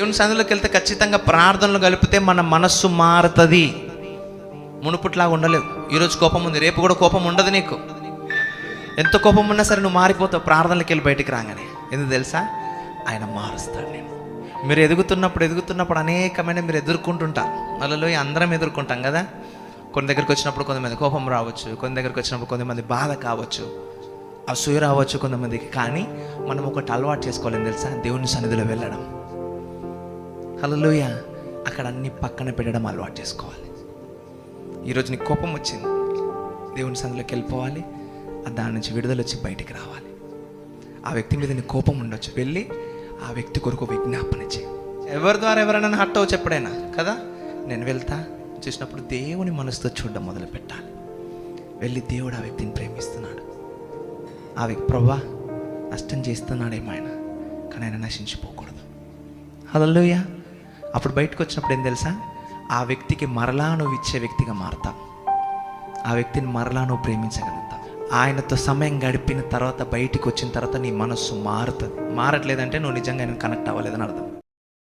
దేవుని సన్నిధిలోకి వెళ్తే ఖచ్చితంగా ప్రార్థనలు కలిపితే మన మనస్సు మారుతుంది. మునుపుట్లాగా ఉండలేవు. ఈరోజు కోపం ఉంది, రేపు కూడా కోపం ఉండదు. నీకు ఎంత కోపం ఉన్నా సరే నువ్వు మారిపోతావు ప్రార్థనలకు వెళ్ళి బయటికి రాగానే. ఎందుకు తెలుసా? ఆయన మారుస్తాడు. నేను మీరు ఎదుగుతున్నప్పుడు అనేకమైన మీరు ఎదుర్కొంటుంటారు. వాళ్ళలో అందరం ఎదుర్కొంటాం కదా. కొన్ని దగ్గరికి వచ్చినప్పుడు కొంతమంది కోపం రావచ్చు, కొన్ని దగ్గరికి వచ్చినప్పుడు కొంతమంది బాధ కావచ్చు, అసూయ రావచ్చు కొంతమందికి. కానీ మనం ఒకటి అలవాటు చేసుకోవాలని తెలుసా? దేవుని సన్నిధిలో వెళ్ళడం. హల్లెలూయా. అక్కడ అన్ని పక్కన పెట్టడం అలవాటు చేసుకోవాలి. ఈరోజు నీకు కోపం వచ్చింది, దేవుని సన్నిధిలోకి వెళ్ళిపోవాలి. దాని నుంచి విడుదల వచ్చి బయటికి రావాలి. ఆ వ్యక్తి మీద నీ కోపం ఉండొచ్చు, వెళ్ళి ఆ వ్యక్తి కొరకు విజ్ఞాపన చేయి. ఎవరి ద్వారా ఎవరైనా హర్ట్ అవ్వచ్చు ఎప్పుడైనా కదా. నేను వెళ్తా చూసినప్పుడు దేవుని మనసుతో చూడడం మొదలు పెట్టాలి. వెళ్ళి దేవుడు ఆ వ్యక్తిని ప్రేమిస్తున్నాడు, ఆ వ్యక్తి ప్రభా నష్టం చేస్తున్నాడేమో ఆయన, కానీ ఆయన నశించిపోకూడదు. హల్లెలూయా. అప్పుడు బయటకు వచ్చినప్పుడు ఏం తెలుసా? ఆ వ్యక్తికి మరలా నువ్వు ఇచ్చే వ్యక్తిగా మారుతావు. ఆ వ్యక్తిని మరలా నువ్వు ప్రేమించగలుగుతావు. ఆయనతో సమయం గడిపిన తర్వాత బయటికి వచ్చిన తర్వాత నీ మనస్సు మారుతుంది. మారట్లేదంటే నువ్వు నిజంగా ఆయన కనెక్ట్ అవ్వలేదని అర్థం.